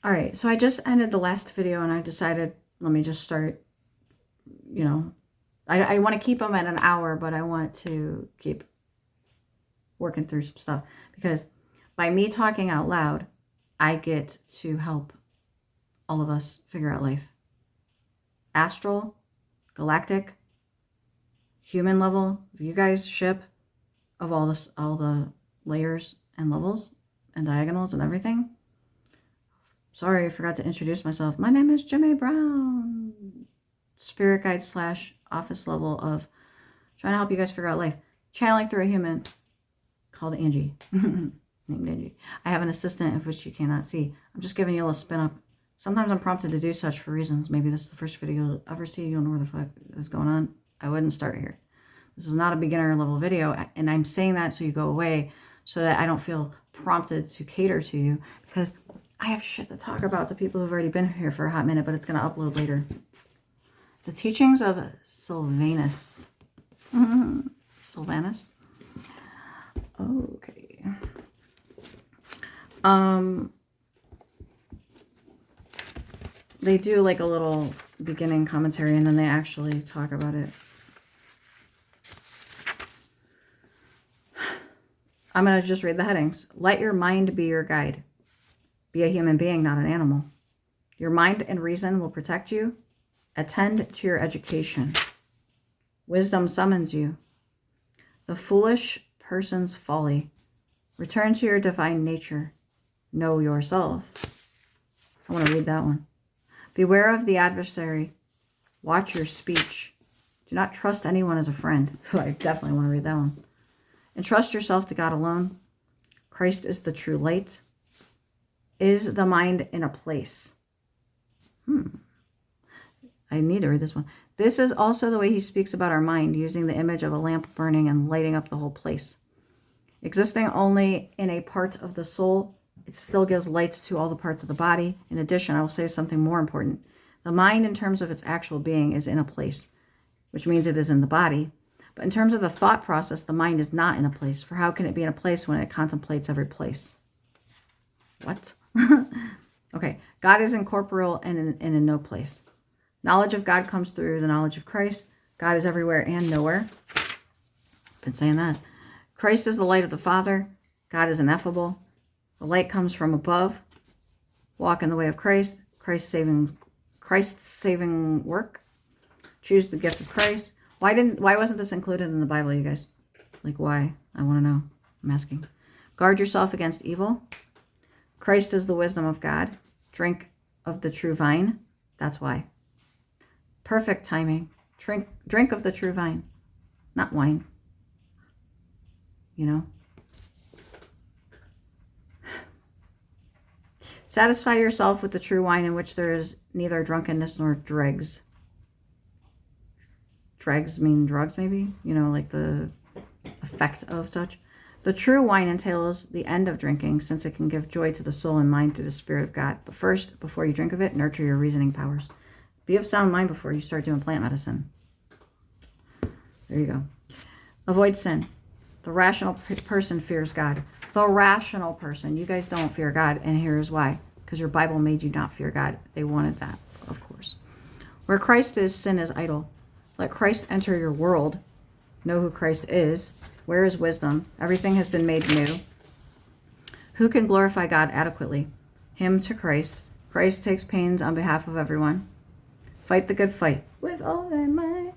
All right, so I just ended the last video and I decided, let me just start, you know, I want to keep them at an hour, but I want to keep working through some stuff. Because by me talking out loud, I get to help all of us figure out life. Astral, galactic, human level, if you guys ship of all the layers and levels and diagonals and everything. Sorry, I forgot to introduce myself. My name is Jimmy Brown. Spirit guide / office level of trying to help you guys figure out life. Channeling through a human called Angie. Named Angie. I have an assistant of which you cannot see. I'm just giving you a little spin up. Sometimes I'm prompted to do such for reasons. Maybe this is the first video you'll ever see. You'll know what the fuck is going on. I wouldn't start here. This is not a beginner level video. And I'm saying that so you go away so that I don't feel prompted to cater to you. Because I have shit to talk about to people who've already been here for a hot minute, but it's going to upload later. The teachings of Sylvanus. Sylvanus? Okay. They do like a little beginning commentary and then they actually talk about it. I'm going to just read the headings. Let your mind be your guide. Be a human being, not an animal. Your mind and reason will protect you. Attend to your education. Wisdom summons you. The foolish person's folly. Return to your divine nature. Know yourself. I want to read that one. Beware of the adversary. Watch your speech. Do not trust anyone as a friend. I definitely want to read that one. Entrust yourself to God alone. Christ is the true light. Is the mind in a place? I need to read this one. This is also the way he speaks about our mind, using the image of a lamp burning and lighting up the whole place. Existing only in a part of the soul, it still gives light to all the parts of the body. In addition, I will say something more important. The mind, in terms of its actual being, is in a place, which means it is in the body. But in terms of the thought process, the mind is not in a place. For how can it be in a place when it contemplates every place? What? Okay. God is incorporeal and in no place. Knowledge of God comes through the knowledge of Christ. God is everywhere and nowhere. Been saying that. Christ is the light of the Father. God is ineffable. The light comes from above. Walk in the way of Christ. Christ's saving work. Choose the gift of Christ. Why wasn't this included in the Bible, you guys? Like, why? I want to know. I'm asking. Guard yourself against evil. Christ is the wisdom of God. Drink of the true vine. That's why. Perfect timing. Drink of the true vine. Not wine. You know? Satisfy yourself with the true wine in which there is neither drunkenness nor dregs. Dregs mean drugs, maybe? You know, like the effect of such. The true wine entails the end of drinking, since it can give joy to the soul and mind through the Spirit of God. But first, before you drink of it, nurture your reasoning powers. Be of sound mind before you start doing plant medicine. There you go. Avoid sin. The rational person fears God. The rational person. You guys don't fear God, and here's why. Because your Bible made you not fear God. They wanted that, of course. Where Christ is, sin is idle. Let Christ enter your world. Know who Christ is. Where is wisdom? Everything has been made new. Who can glorify God adequately? Him to Christ. Christ takes pains on behalf of everyone. Fight the good fight with all thy might.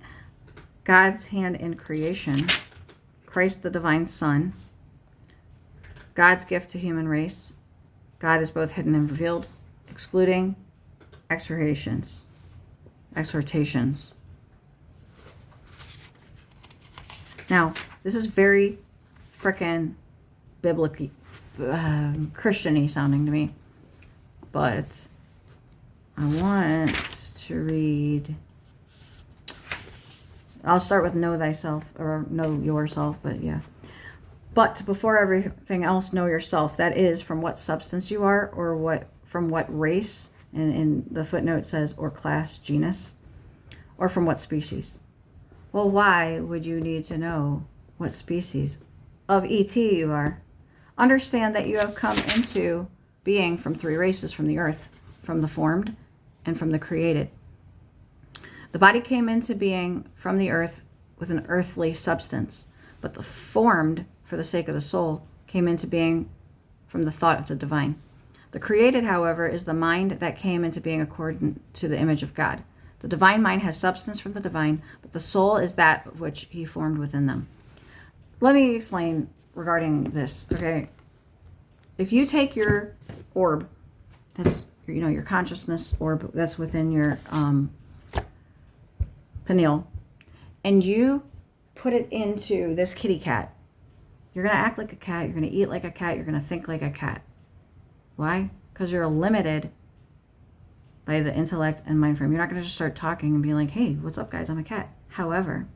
God's hand in creation. Christ the divine Son. God's gift to human race. God is both hidden and revealed, excluding exhortations. Now, this is very frickin' biblically Christian-y sounding to me, but I want to read. I'll start with know thyself, or know yourself, but yeah. But before everything else, know yourself. That is, from what substance you are, or from what race, and in the footnote says, or class, genus, or from what species. Well, why would you need to know what species of ET you are? Understand that you have come into being from 3 races from the earth. from the formed and from the created. The body came into being from the earth with an earthly substance, but the formed, for the sake of the soul, came into being from the thought of the divine. The created, however, is the mind that came into being according to the image of God. The divine mind has substance from the divine, but the soul is that which he formed within them. Let me explain regarding this, okay? If you take your orb, that's, you know, your consciousness orb that's within your pineal, and you put it into this kitty cat, you're going to act like a cat, you're going to eat like a cat, you're going to think like a cat. Why? Because you're limited by the intellect and mind frame. You're not going to just start talking and be like, hey, what's up, guys? I'm a cat. However,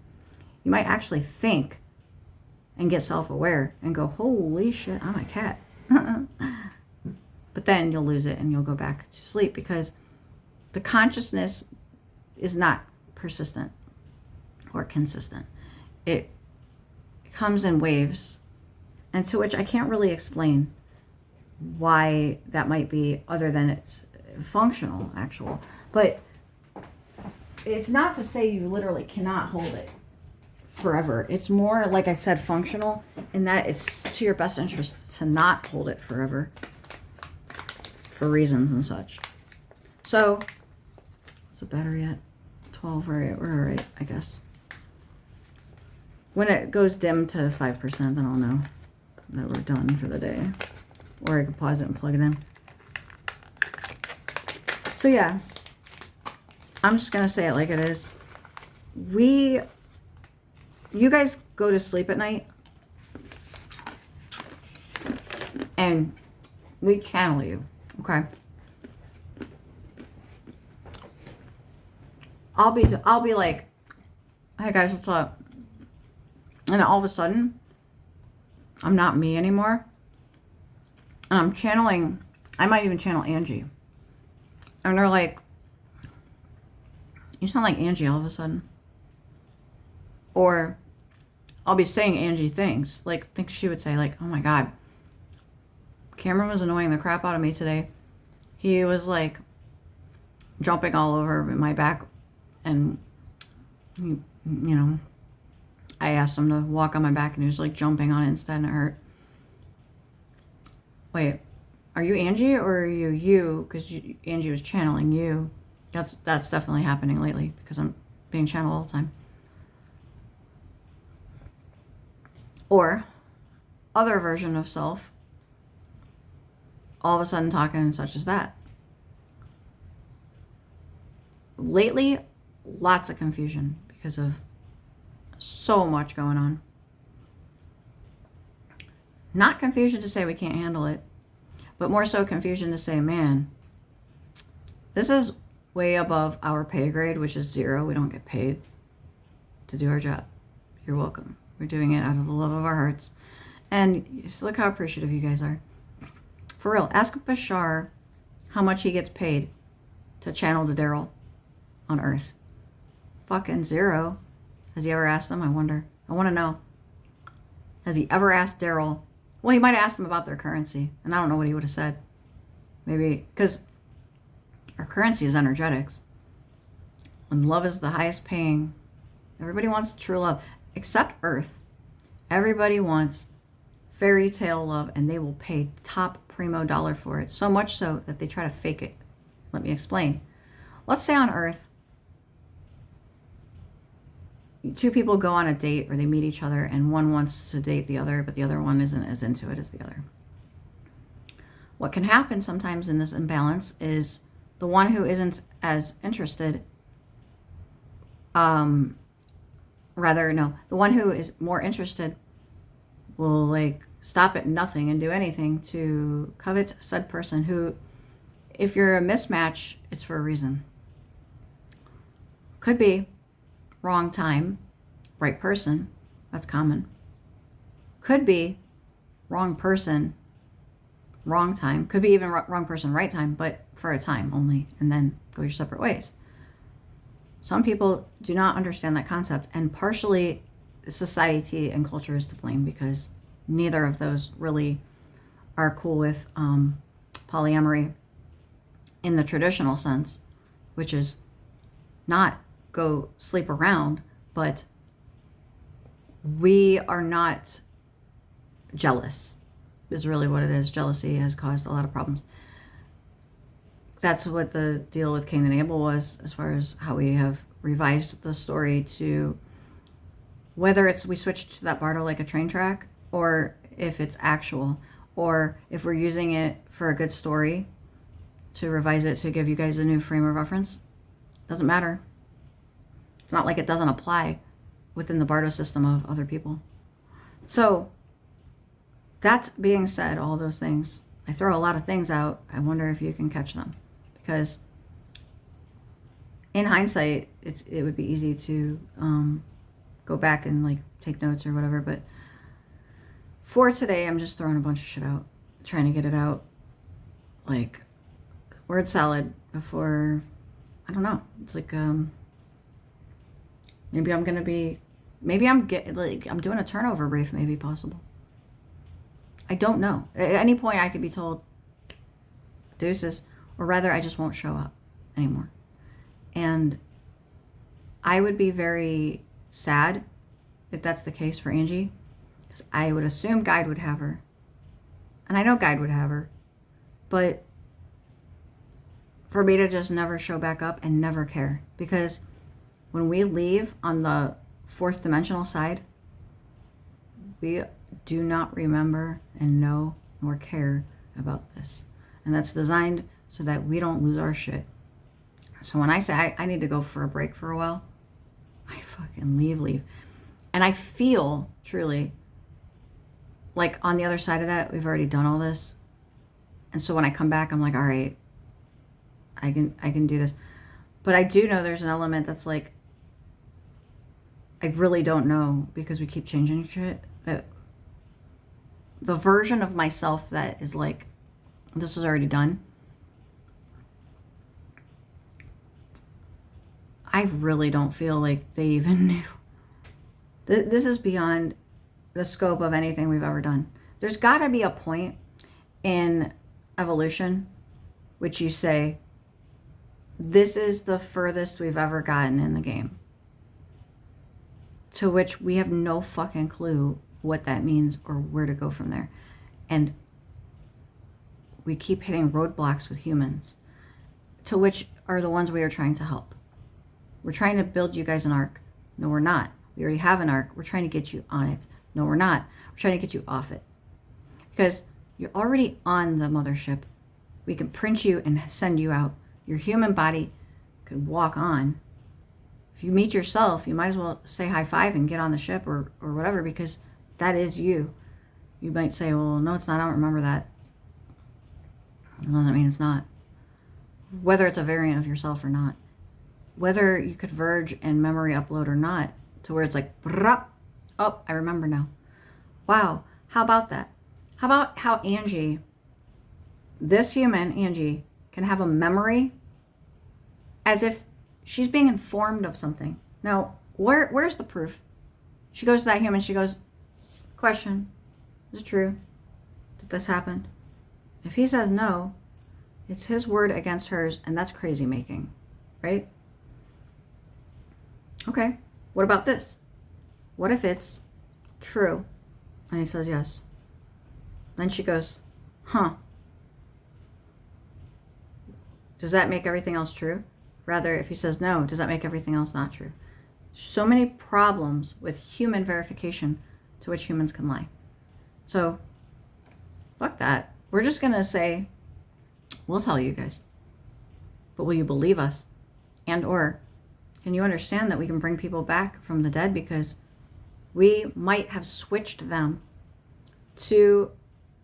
you might actually think and get self-aware and go, holy shit, I'm a cat. But then you'll lose it and you'll go back to sleep, because the consciousness is not persistent or consistent. It comes in waves, and to which I can't really explain why that might be, other than it's functional, actual. But it's not to say you literally cannot hold it forever. It's more, like I said, functional, in that it's to your best interest to not hold it forever for reasons and such. So, what's the battery at? 12, right? We're all right, I guess. When it goes dim to 5%, then I'll know that we're done for the day. Or I can pause it and plug it in. So yeah, I'm just going to say it like it is. You guys go to sleep at night, and we channel you, okay? I'll be like, hey guys, what's up? And all of a sudden, I'm not me anymore. And I'm channeling, I might even channel Angie. And they're like, you sound like Angie all of a sudden. Or I'll be saying Angie things. Like, I think she would say, like, oh my God, Cameron was annoying the crap out of me today. He was like jumping all over my back. And, you know, I asked him to walk on my back, and he was like jumping on it instead, and it hurt. Wait, are you Angie, or are you? Because Angie was channeling you. That's definitely happening lately, because I'm being channeled all the time. Or other version of self, all of a sudden talking such as that. Lately, lots of confusion because of so much going on. Not confusion to say we can't handle it, but more so confusion to say, man, this is way above our pay grade, which is 0. We don't get paid to do our job. You're welcome. We're doing it out of the love of our hearts. And just look how appreciative you guys are. For real, ask Bashar how much he gets paid to channel to Daryl on Earth. Fucking 0. Has he ever asked him? I wonder. I want to know. Has he ever asked Daryl? Well, he might have asked him about their currency, and I don't know what he would have said. Maybe, because our currency is energetics. When love is the highest paying, everybody wants true love, except Earth. Everybody wants fairy tale love, and they will pay top primo dollar for it. So much so that they try to fake it. Let me explain. Let's say on Earth, 2 people go on a date, or they meet each other, and one wants to date the other, but the other one isn't as into it as the other. What can happen sometimes in this imbalance is the one who isn't as interested, the one who is more interested will like stop at nothing and do anything to covet said person who, if you're a mismatch, it's for a reason. Could be wrong time, right person. That's common. Could be wrong person, wrong time. Could be even wrong person, right time, but for a time only, and then go your separate ways. Some people do not understand that concept, and partially society and culture is to blame, because neither of those really are cool with polyamory. in the traditional sense, which is not go sleep around, but we are not jealous, is really what it is. Jealousy has caused a lot of problems. That's what the deal with Cain and Abel was, as far as how we have revised the story to whether it's we switched to that Bardo like a train track, or if it's actual, or if we're using it for a good story to revise it to give you guys a new frame of reference. Doesn't matter. It's not like it doesn't apply within the Bardo system of other people. So that being said, all those things, I throw a lot of things out. I wonder if you can catch them, because in hindsight, it would be easy to go back and like take notes or whatever. But for today, I'm just throwing a bunch of shit out, trying to get it out like word salad before, I don't know. It's like maybe I'm doing a turnover brief, maybe possible. I don't know. At any point I could be told deuces, or rather I just won't show up anymore. And I would be very sad if that's the case for Angie, because I would assume Guide would have her. And I know Guide would have her. But for me to just never show back up and never care, because when we leave on the fourth dimensional side, we do not remember and know nor care about this. And that's designed so that we don't lose our shit. So when I say I need to go for a break for a while, I fucking leave. And I feel truly like on the other side of that, we've already done all this. And so when I come back, I'm like, all right, I can do this. But I do know there's an element that's like, I really don't know, because we keep changing shit, that the version of myself that is like, this is already done, I really don't feel like they even knew. This is beyond the scope of anything we've ever done. There's got to be a point in evolution which you say, this is the furthest we've ever gotten in the game. To which we have no fucking clue what that means or where to go from there. And we keep hitting roadblocks with humans, to which are the ones we are trying to help. We're trying to build you guys an ark. No, we're not. We already have an ark. We're trying to get you on it. No, we're not. We're trying to get you off it. Because you're already on the mothership. We can print you and send you out. Your human body could walk on. If you meet yourself, you might as well say high five and get on the ship or whatever, because that is you. You might say, well, no, it's not. I don't remember that. It doesn't mean it's not. Whether it's a variant of yourself or not. Whether you could verge and memory upload or not, to where it's like, oh, I remember now. Wow, how about that? How about how Angie, this human, Angie, can have a memory as if she's being informed of something. Now, where's the proof? She goes to that human, she goes, question, is it true that this happened? If he says no, it's his word against hers, and that's crazy making, right? Okay, what about this? What if it's true? And he says yes. Then she goes, huh. Does that make everything else true? Rather, if he says no, does that make everything else not true? So many problems with human verification to which humans can lie. So, fuck that. We're just going to say, we'll tell you guys. But will you believe us? And or, can you understand that we can bring people back from the dead, because we might have switched them to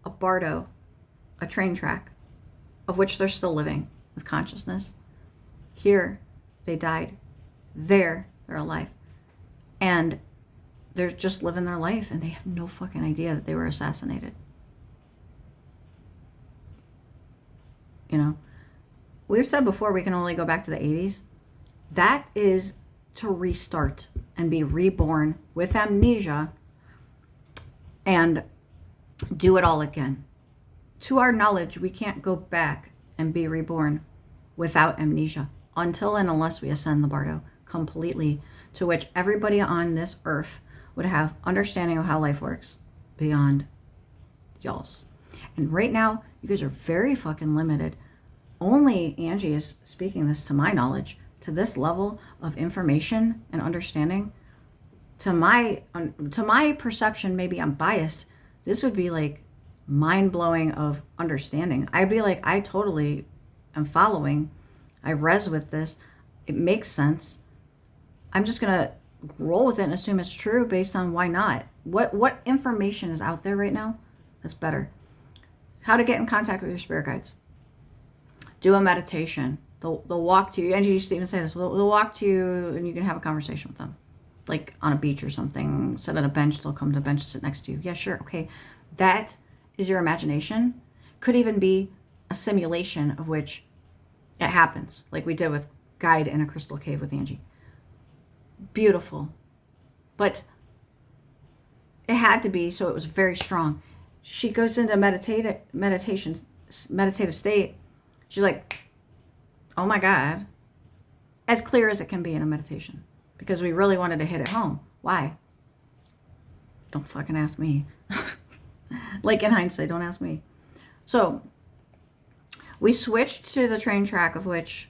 a Bardo, a train track, of which they're still living with consciousness. Here, they died. There, they're alive. And they're just living their life, and they have no fucking idea that they were assassinated. You know, we've said before we can only go back to the 80s. That is to restart and be reborn with amnesia and do it all again. To our knowledge, we can't go back and be reborn without amnesia until and unless we ascend the bardo completely, to which everybody on this earth would have understanding of how life works beyond y'all's. And right now, you guys are very fucking limited. Only Angie is speaking this, to my knowledge, to this level of information and understanding. To my perception, maybe I'm biased, this would be like mind-blowing of understanding. I'd be like, I totally am following. I res with this. It makes sense. I'm just gonna roll with it and assume it's true based on why not. What information is out there right now that's better? How to get in contact with your spirit guides. Do a meditation. They'll walk to you. Angie used to even say this. They'll walk to you and you can have a conversation with them. Like on a beach or something. Sit at a bench. They'll come to a bench, sit next to you. Yeah, sure. Okay. That is your imagination. Could even be a simulation of which it happens. Like we did with Guide in a Crystal Cave with Angie. Beautiful. But it had to be, so it was very strong. She goes into meditative state. She's like, oh my God. As clear as it can be in a meditation. Because we really wanted to hit it home. Why? Don't fucking ask me. Like in hindsight, don't ask me. So, we switched to the train track, of which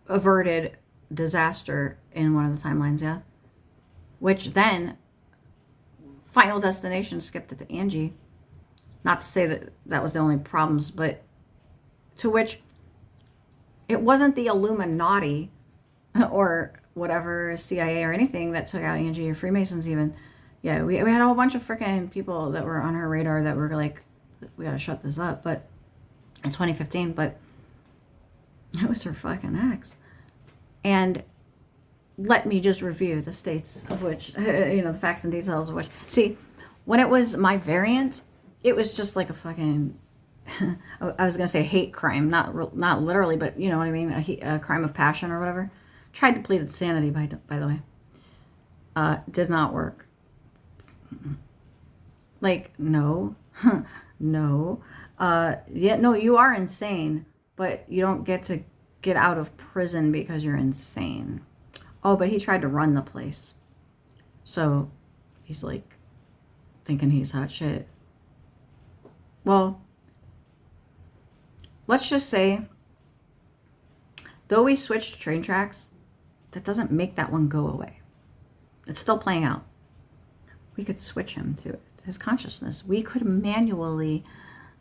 averted disaster in one of the timelines, yeah? Which then, Final Destination skipped it to Angie. Not to say that that was the only problems, but to which it wasn't the Illuminati or whatever, CIA or anything that took out Angie, or Freemasons even. Yeah, we had a whole bunch of freaking people that were on her radar that were like, we gotta shut this up, but in 2015, but it was her fucking ex. And let me just review the states of which, the facts and details of which. See, when it was my variant, it was just like a fucking, I was going to say hate crime, not literally, but you know what I mean, a crime of passion or whatever. Tried to plead insanity, by the way. Did not work. Like, no. No. Yeah, no, you are insane, but you don't get to get out of prison because you're insane. Oh, but he tried to run the place. So he's like thinking he's hot shit. Well, let's just say, though we switched train tracks, that doesn't make that one go away. It's still playing out. We could switch him to his consciousness. We could manually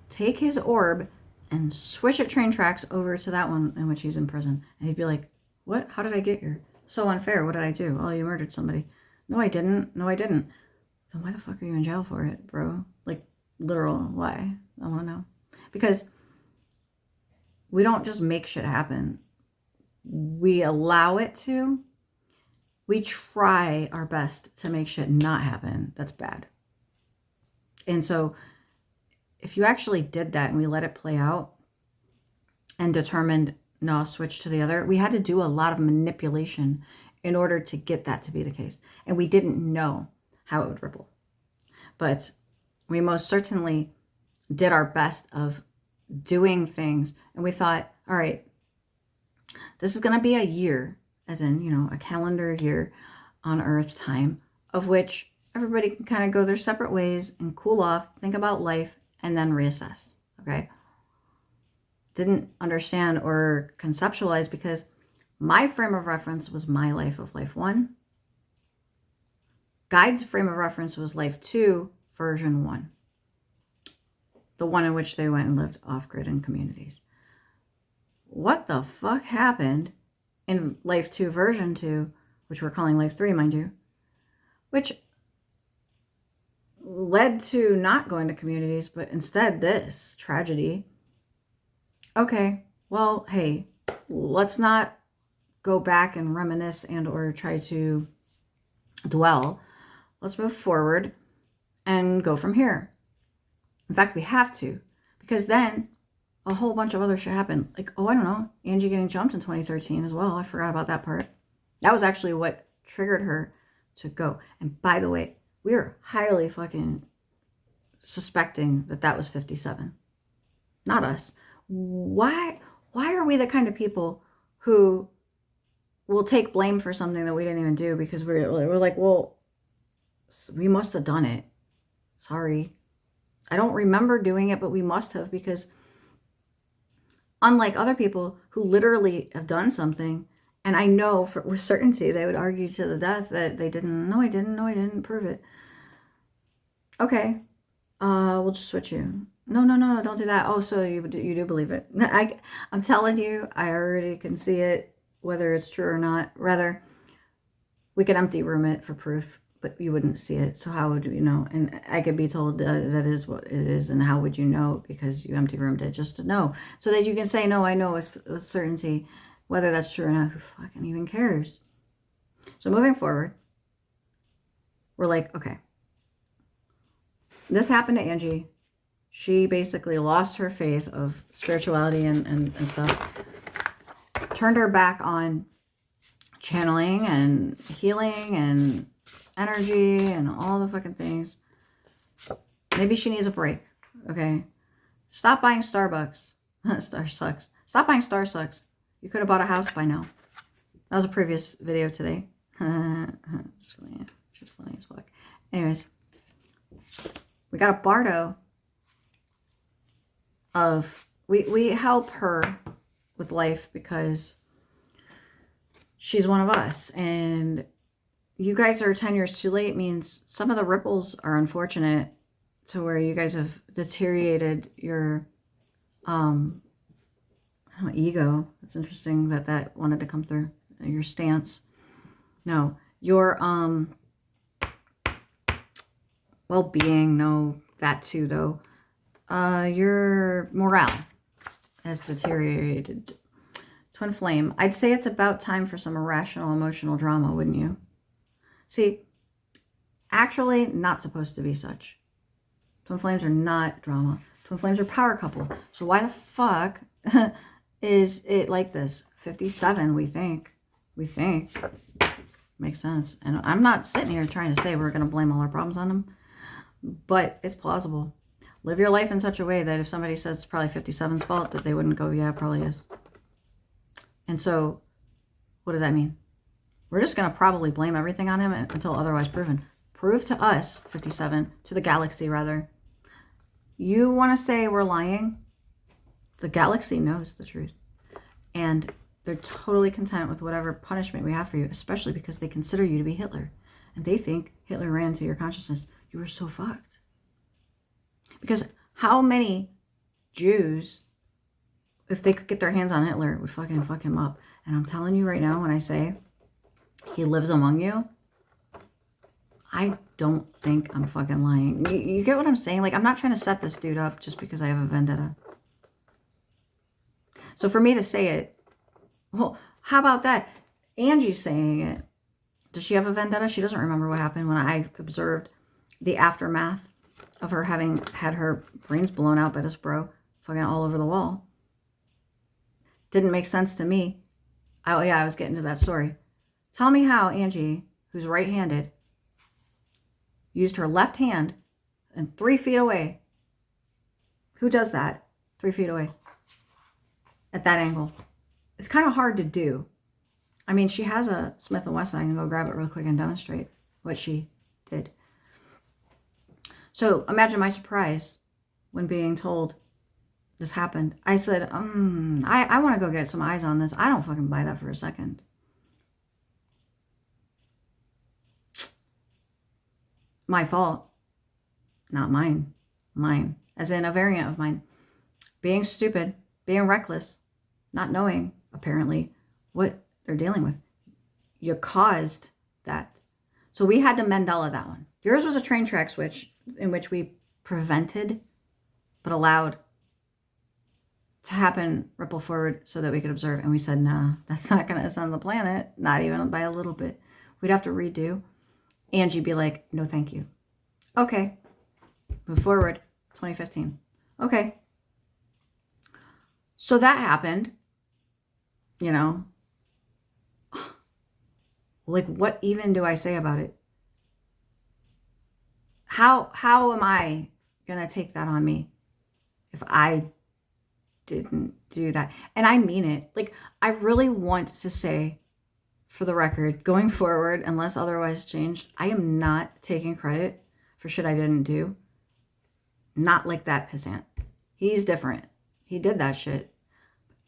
take his orb and switch at train tracks over to that one in which he's in prison. And he'd be like, what? How did I get here? So unfair. What did I do? Oh, you murdered somebody. No, I didn't. No, I didn't. Then why the fuck are you in jail for it, bro? Like, literal. Why? I want to know. Because we don't just make shit happen. We allow it to. We try our best to make shit not happen. That's bad. And so if you actually did that and we let it play out and determined, no, switch to the other, we had to do a lot of manipulation in order to get that to be the case. And we didn't know how it would ripple. But we most certainly did our best of doing things. And we thought, all right, this is going to be a year, as in, a calendar year on Earth time, of which everybody can kind of go their separate ways and cool off, think about life, and then reassess, okay? Didn't understand or conceptualize because my frame of reference was my life of life 1. Guide's frame of reference was life 2, version 1. The one in which they went and lived off-grid in communities. What the fuck happened in life 2, version 2, which we're calling life 3, mind you, which led to not going to communities, but instead this tragedy. Okay, well, hey, let's not go back and reminisce and or try to dwell. Let's move forward and go from here. In fact, we have to, because then a whole bunch of other shit happened. Like, oh, I don't know, Angie getting jumped in 2013 as well. I forgot about that part. That was actually what triggered her to go. And by the way, we are highly fucking suspecting that that was 57. Not us. Why Why are we the kind of people who will take blame for something that we didn't even do because we're like, well, we must have done it. Sorry. I don't remember doing it, but we must have, because unlike other people who literally have done something, and I know with certainty they would argue to the death that they didn't. No, I didn't. No, I didn't. Prove it. Okay. We'll just switch you. No, no, no, don't do that. Oh, so you do believe it. I'm telling you, I already can see it, whether it's true or not. Rather, we could empty room it for proof, but you wouldn't see it. So how would you know? And I could be told that is what it is, and how would you know? Because you empty roomed it just to know. So that you can say, no, I know with certainty. Whether that's true or not, who fucking even cares? So moving forward, we're like, okay. This happened to Angie. She basically lost her faith of spirituality and stuff. Turned her back on channeling and healing and energy and all the fucking things. Maybe she needs a break. Okay. Stop buying Starbucks. Star sucks. Stop buying Star sucks. You could have bought a house by now. That was a previous video today. Just funny. She's funny as fuck. Anyways. We got a Bardo of, we help her with life because she's one of us. And you guys are 10 years too late means some of the ripples are unfortunate to where you guys have deteriorated your ego. It's interesting that wanted to come through. Your stance. No. Your well-being, no, that too, though. Your morale has deteriorated. Twin flame. I'd say it's about time for some irrational emotional drama, wouldn't you? See, actually not supposed to be such. Twin flames are not drama. Twin flames are power couple. So why the fuck is it like this? 57, we think. We think. Makes sense. And I'm not sitting here trying to say we're going to blame all our problems on them. But it's plausible. Live your life in such a way that if somebody says it's probably 57's fault, that they wouldn't go, yeah, it probably is. And so, what does that mean? We're just going to probably blame everything on him until otherwise proven. Prove to us, 57, to the galaxy rather. You want to say we're lying? The galaxy knows the truth. And they're totally content with whatever punishment we have for you, especially because they consider you to be Hitler. And they think Hitler ran to your consciousness. You were so fucked. Because how many Jews, if they could get their hands on Hitler, would fucking fuck him up? And I'm telling you right now, when I say he lives among you, I don't think I'm fucking lying. You get what I'm saying? Like, I'm not trying to set this dude up just because I have a vendetta. So for me to say it, well, how about that? Angie's saying it. Does she have a vendetta? She doesn't remember what happened when I observed the aftermath of her having had her brains blown out by this bro fucking all over the wall. Didn't make sense to me. Oh yeah, I was getting to that story. Tell me how Angie, who's right-handed, used her left hand and 3 feet away. Who does that? 3 feet away. At that angle. It's kind of hard to do. I mean, she has a Smith & Wesson. I can go grab it real quick and demonstrate what she did. So imagine my surprise when being told this happened. I said, I want to go get some eyes on this. I don't fucking buy that for a second. My fault. Not mine. Mine. As in a variant of mine. Being stupid. Being reckless. Not knowing, apparently, what they're dealing with. You caused that. So we had to Mandela that one. Yours was a train track switch in which we prevented but allowed to happen, ripple forward so that we could observe. And we said, nah, that's not going to ascend the planet. Not even by a little bit. We'd have to redo. Angie be like, no, thank you. Okay. Move forward. 2015. Okay. So that happened. You know. Like, what even do I say about it? How am I going to take that on me if I didn't do that. And I mean it. Like, I really want to say, for the record, going forward, unless otherwise changed, I am not taking credit for shit I didn't do. Not like that pissant. He's different. He did that shit.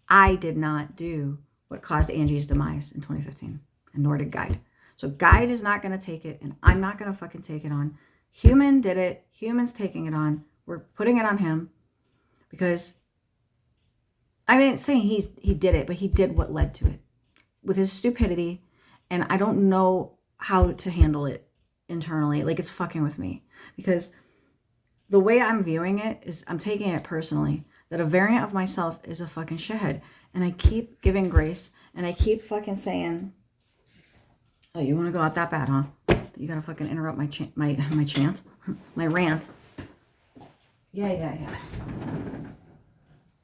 I did not do what caused Angie's demise in 2015, and nor did Guide. So Guide is not going to take it, and I'm not going to fucking take it on. Human did it. Human's taking it on. We're putting it on him because I ain't saying he did it, but he did what led to it with his stupidity, and I don't know how to handle it internally. Like, it's fucking with me because the way I'm viewing it is I'm taking it personally that a variant of myself is a fucking shithead, and I keep giving grace, and I keep fucking saying, oh, you want to go out that bad, huh? You gotta fucking interrupt my chant, my rant. Yeah.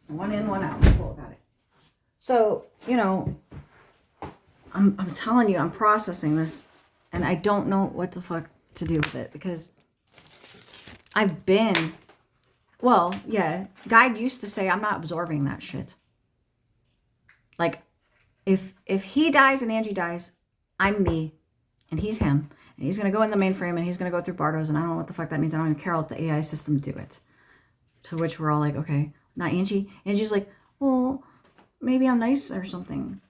One in, one out. Cool about it. So, you know, I'm telling you, I'm processing this, and I don't know what the fuck to do with it because I've been, well, yeah, Guide used to say I'm not absorbing that shit. Like, if he dies and Angie dies, I'm me, and he's him, and he's gonna go in the mainframe, and he's gonna go through Bardos, and I don't know what the fuck that means. I don't even care. I'll let the AI system do it. To which we're all like, okay, not Angie. Angie's like, well, maybe I'm nice or something.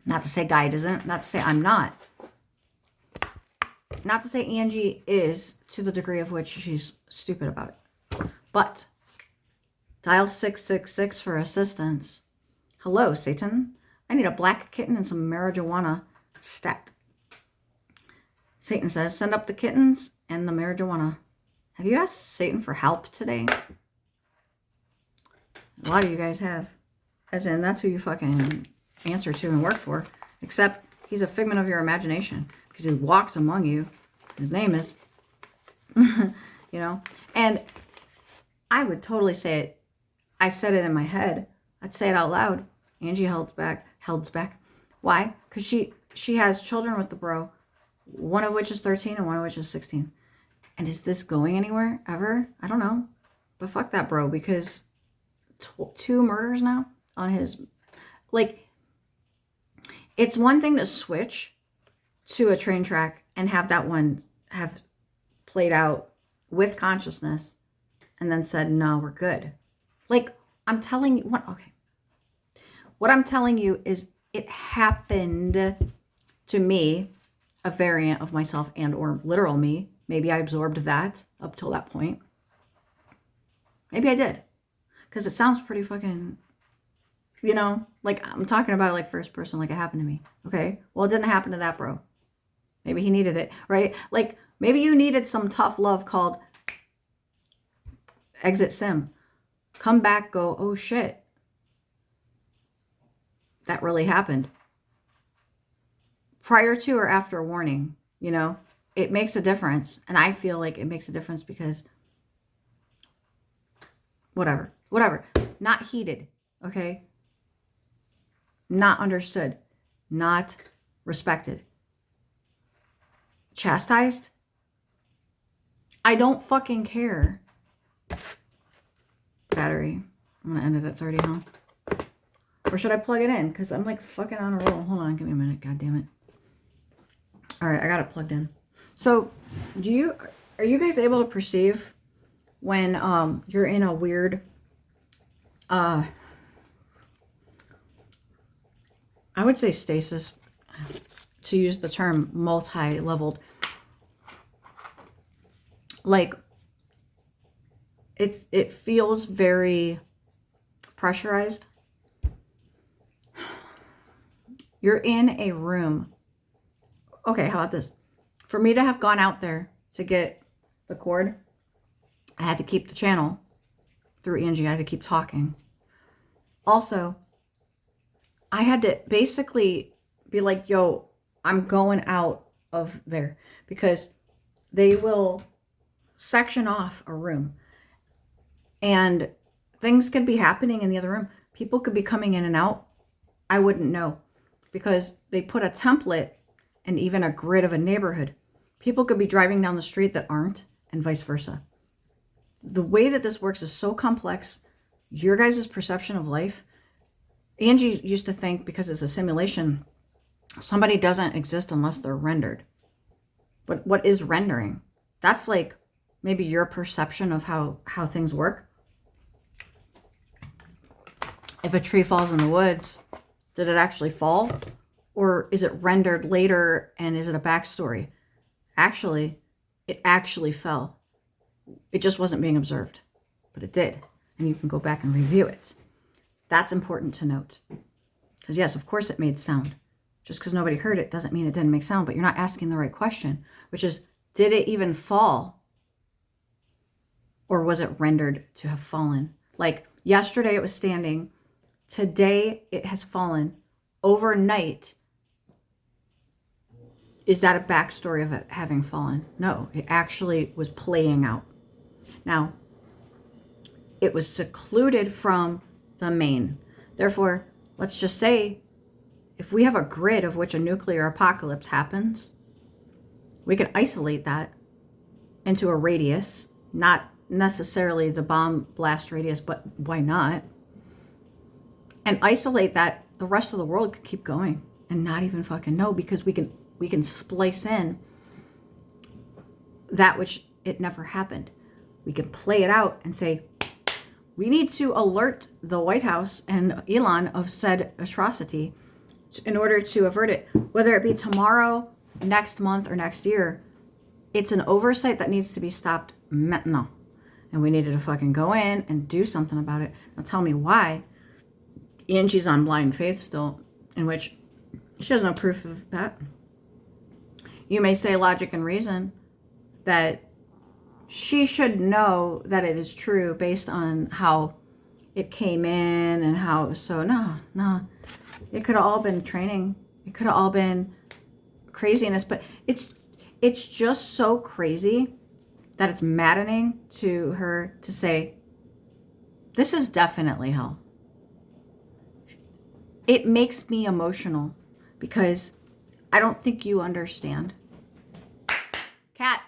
Not to say Guide isn't. Not to say I'm not. Not to say Angie is to the degree of which she's stupid about it. But dial 666 for assistance. Hello, Satan. I need a black kitten and some marijuana stat. Satan says, send up the kittens and the marijuana. Have you asked Satan for help today? A lot of you guys have. As in, that's who you fucking answer to and work for. Except he's a figment of your imagination because he walks among you. His name is, you know. And I would totally say it. I said it in my head. I'd say it out loud. Angie held back. Why? Because she has children with the bro, one of which is 13 and one of which is 16. And is this going anywhere ever? I don't know. But fuck that bro, because 2 murders now on his, like, it's one thing to switch to a train track and have that one have played out with consciousness and then said, no, we're good. Like, I'm telling you, what I'm telling you is it happened to me, a variant of myself and or literal me. Maybe I absorbed that up till that point. Maybe I did. Because it sounds pretty fucking, you know, like I'm talking about it like first person, like it happened to me. Okay? Well, it didn't happen to that bro. Maybe he needed it, right? Like, maybe you needed some tough love called exit sim. Come back, go, oh shit. That really happened. Prior to or after warning, you know, it makes a difference. And I feel like it makes a difference because whatever, not heeded, okay? Not understood, not respected. Chastised? I don't fucking care. Battery. I'm gonna end it at 30, huh? Or should I plug it in? Because I'm like fucking on a roll. Hold on, give me a minute. God damn it. All right, I got it plugged in. So, are you guys able to perceive when you're in a weird, I would say stasis, to use the term multi-leveled, like it feels very pressurized. You're in a room. Okay, how about this? For me to have gone out there to get the cord, I had to keep the channel through Angie. I had to keep talking. Also, I had to basically be like, yo, I'm going out of there because they will section off a room and things could be happening in the other room. People could be coming in and out. I wouldn't know because they put a template and even a grid of a neighborhood. People could be driving down the street that aren't, and vice versa. the way that this works is so complex. Your guys' perception of life. Angie used to think, because it's a simulation, somebody doesn't exist unless they're rendered. But what is rendering? That's like maybe your perception of how things work. If a tree falls in the woods, did it actually fall? Or is it rendered later, and is it a backstory? Actually, it actually fell. It just wasn't being observed, but it did. And you can go back and review it. That's important to note. Because yes, of course it made sound. Just because nobody heard it doesn't mean it didn't make sound, but you're not asking the right question, which is, did it even fall? Or was it rendered to have fallen? Like yesterday it was standing. Today it has fallen. Overnight, is that a backstory of it having fallen? No, it actually was playing out. Now, it was secluded from the main. Therefore, let's just say, if we have a grid of which a nuclear apocalypse happens, we can isolate that into a radius, not necessarily the bomb blast radius, but why not? And isolate that, the rest of the world could keep going and not even fucking know, because we can splice in that which it never happened. We can play it out and say, we need to alert the White House and Elon of said atrocity in order to avert it. Whether it be tomorrow, next month, or next year, it's an oversight that needs to be stopped maintenant. And we needed to fucking go in and do something about it. Now tell me why. Angie's on blind faith still, in which she has no proof of that. You may say logic and reason that she should know that it is true based on how it came in and how, so no. It could have all been training. It could have all been craziness, but it's just so crazy that it's maddening to her to say, this is definitely hell. It makes me emotional because I don't think you understand. Cat,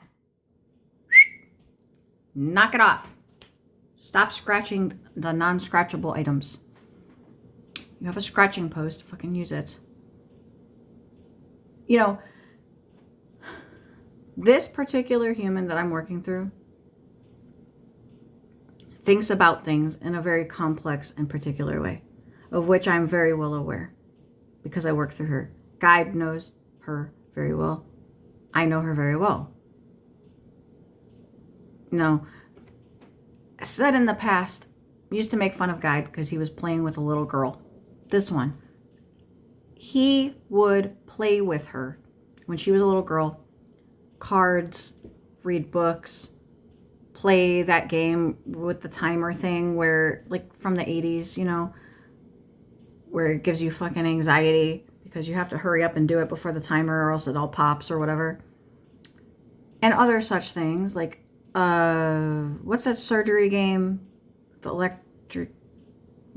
knock it off. Stop scratching the non-scratchable items. You have a scratching post, fucking use it. You know, this particular human that I'm working through thinks about things in a very complex and particular way, of which I'm very well aware because I work through her. Guide knows her very well. I know her very well. No, I said in the past, used to make fun of Guide because he was playing with a little girl. This one, he would play with her when she was a little girl. Cards, read books, play that game with the timer thing where, like from the 80s, you know, where it gives you fucking anxiety because you have to hurry up and do it before the timer or else it all pops or whatever. And other such things like, what's that surgery game? The electric,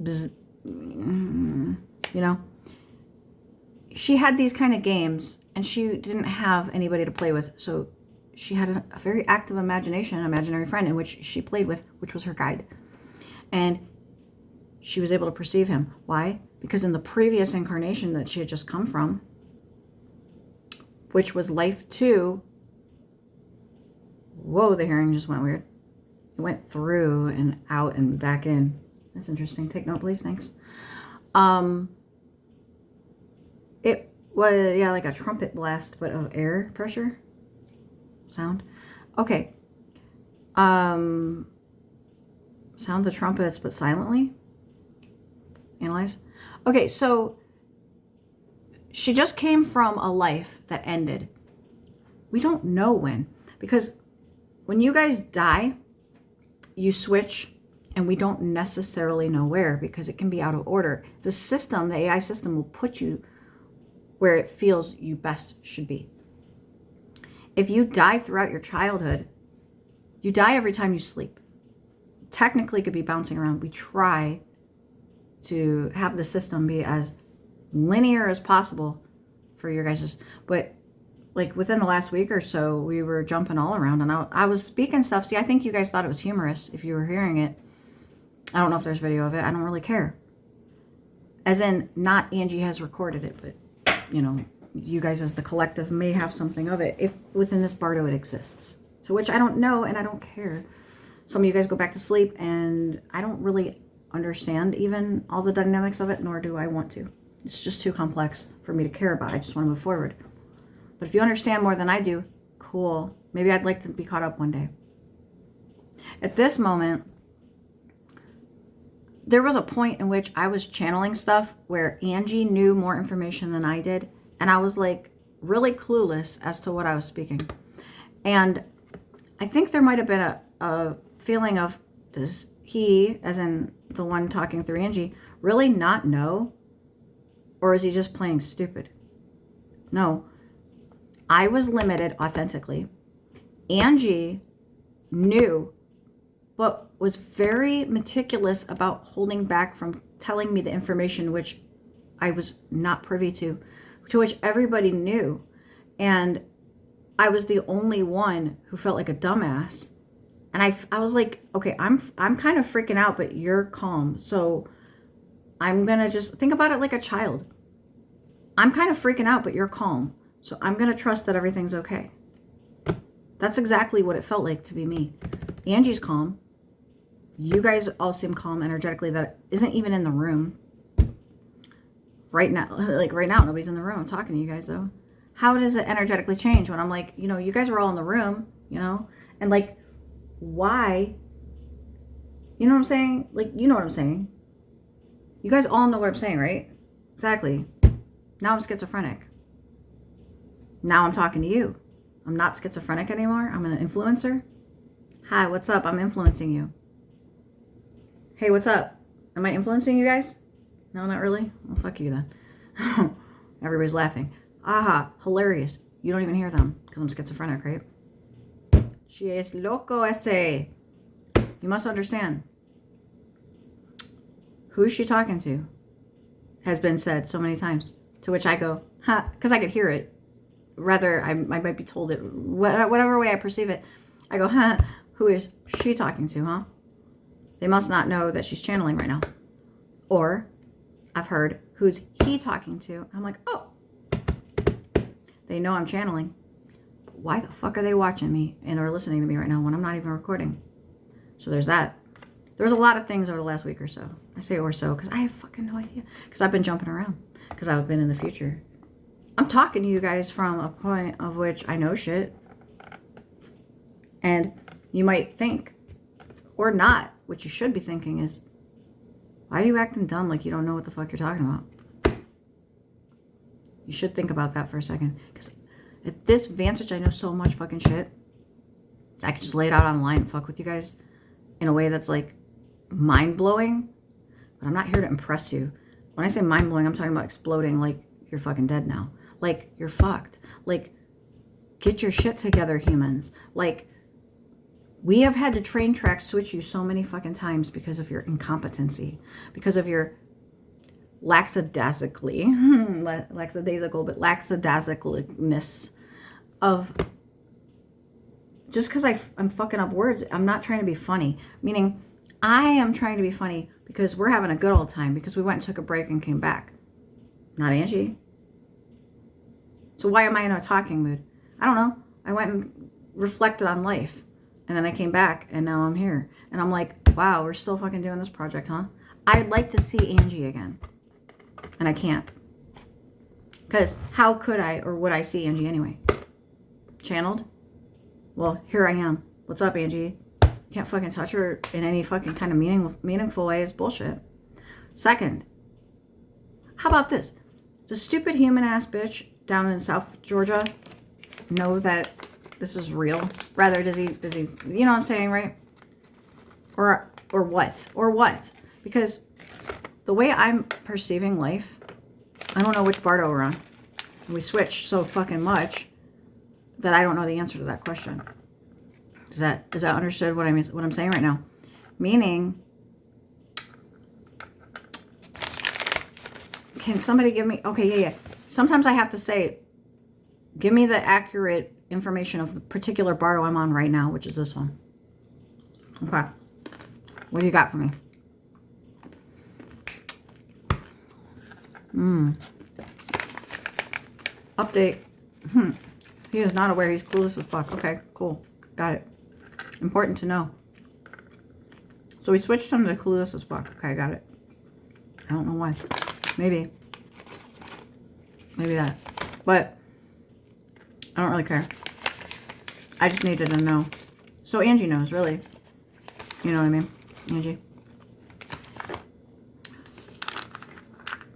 bzz, you know? She had these kind of games and she didn't have anybody to play with. So she had a very active imagination, an imaginary friend in which she played with, which was her guide. And she was able to perceive him. Why? Because in the previous incarnation that she had just come from, which was life 2, whoa, the hearing just went weird. It went through and out and back in. That's interesting. Take note, please. Thanks. It was, yeah, like a trumpet blast, but of air pressure sound. Okay. Sound the trumpets, but silently. Analyze. Okay, so she just came from a life that ended. We don't know when, because when you guys die, you switch, and we don't necessarily know where because it can be out of order. The system, the AI system, will put you where it feels you best should be. If you die throughout your childhood, you die every time you sleep. Technically, could be bouncing around. We try to have the system be as linear as possible for your guys's, but like within the last week or so, we were jumping all around, and I was speaking stuff. See, I think you guys thought it was humorous if you were hearing it. I don't know if there's video of it. I don't really care. As in, not Angie has recorded it, but, you know, you guys as the collective may have something of it if within this bardo it exists. So which I don't know, and I don't care. Some of you guys go back to sleep, and I don't really understand even all the dynamics of it, nor do I want to. It's just too complex for me to care about. I just want to move forward. But if you understand more than I do, cool. Maybe I'd like to be caught up one day. At this moment, there was a point in which I was channeling stuff where Angie knew more information than I did. And I was like really clueless as to what I was speaking. And I think there might have been a feeling of, does he, as in the one talking through Angie, really not know? Or is he just playing stupid? No. I was limited authentically. Angie knew, but was very meticulous about holding back from telling me the information which I was not privy to which everybody knew. And I was the only one who felt like a dumbass. And I was like, okay, I'm kind of freaking out, but you're calm. So I'm going to just think about it like a child. I'm kind of freaking out, but you're calm. So I'm going to trust that everything's okay. That's exactly what it felt like to be me. Angie's calm. You guys all seem calm energetically. That isn't even in the room. Right now, nobody's in the room. I'm talking to you guys, though. How does it energetically change when I'm like, you know, you guys are all in the room, you know? And like, why? You know what I'm saying? Like, you know what I'm saying. You guys all know what I'm saying, right? Exactly. Now I'm schizophrenic. Now I'm talking to you. I'm not schizophrenic anymore. I'm an influencer. Hi, what's up? I'm influencing you. Hey, what's up? Am I influencing you guys? No, not really? Well, fuck you then. Everybody's laughing. Aha, hilarious. You don't even hear them because I'm schizophrenic, right? She es loco ese. You must understand. Who is she talking to? Has been said so many times. To which I go, huh, because I could hear it. Rather, I might be told it, whatever way I perceive it. I go, huh, who is she talking to, huh? They must not know that she's channeling right now. Or I've heard, who's he talking to? I'm like, oh, they know I'm channeling. Why the fuck are they watching me and are listening to me right now when I'm not even recording? So there's that. There's a lot of things over the last week or so. I say or so because I have fucking no idea. Because I've been jumping around. Because I've been in the future. I'm talking to you guys from a point of which I know shit. And you might think, or not, what you should be thinking is, why are you acting dumb like you don't know what the fuck you're talking about? You should think about that for a second. Because at this vantage, I know so much fucking shit. I could just lay it out online and fuck with you guys in a way that's like mind-blowing. But I'm not here to impress you. When I say mind-blowing, I'm talking about exploding like you're fucking dead now. Like, you're fucked. Like, get your shit together, humans. Like, we have had to train track switch you so many fucking times because of your incompetency. Because of your lackadaisical, but lackadaisicalness of, just because I'm fucking up words, I'm not trying to be funny. Meaning, I am trying to be funny because we're having a good old time because we went and took a break and came back. Not Angie. So why am I in a talking mood? I don't know. I went and reflected on life. And then I came back and now I'm here. And I'm like, wow, we're still fucking doing this project, huh? I'd like to see Angie again. And I can't. Because how could I or would I see Angie anyway? Channeled? Well, here I am. What's up, Angie? Can't fucking touch her in any fucking kind of meaningful way. It's bullshit. Second, how about this? Does stupid human ass bitch down in South Georgia know that this is real? Rather, does he, you know what I'm saying, right? Or what? Or what? Because the way I'm perceiving life, I don't know which bardo we're on. We switch so fucking much that I don't know the answer to that question. Is that understood what I'm saying right now? Meaning, can somebody give me, okay, yeah. Sometimes I have to say, Give me the accurate information of the particular bardo I'm on right now, which is this one. Okay. What do you got for me? Update. He is not aware. He's clueless as fuck. Okay, cool. Got it. Important to know. So we switched him to clueless as fuck. Okay, got it. I don't know why. Maybe that. But I don't really care. I just needed to know. So Angie knows, really. You know what I mean? Angie.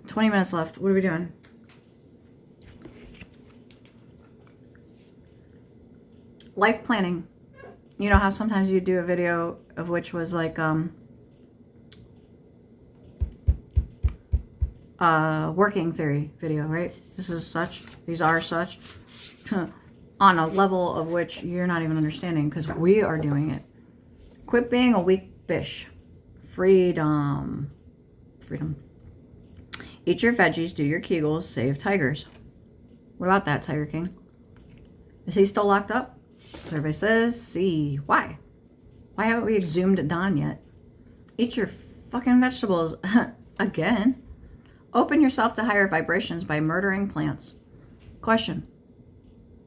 20 minutes left. What are we doing? Life planning. You know how sometimes you do a video of which was like working theory video, right? This is such, these are such, on a level of which you're not even understanding because we are doing it. Quit being a weak bish. Freedom. Eat your veggies, do your Kegels, save tigers. What about that, Tiger King? Is he still locked up? Survey says C. Why? Why haven't we exhumed Don yet? Eat your fucking vegetables. Again. Open yourself to higher vibrations by murdering plants. Question.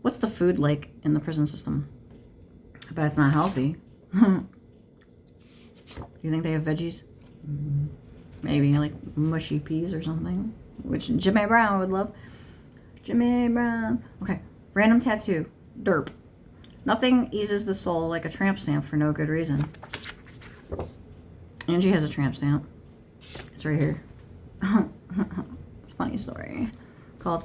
What's the food like in the prison system? I bet it's not healthy. Do you think they have veggies? Maybe like mushy peas or something. Which Jimmy Brown would love. Jimmy Brown. Okay. Random tattoo. Derp. Nothing eases the soul like a tramp stamp for no good reason. Angie has a tramp stamp. It's right here. Funny story. Called,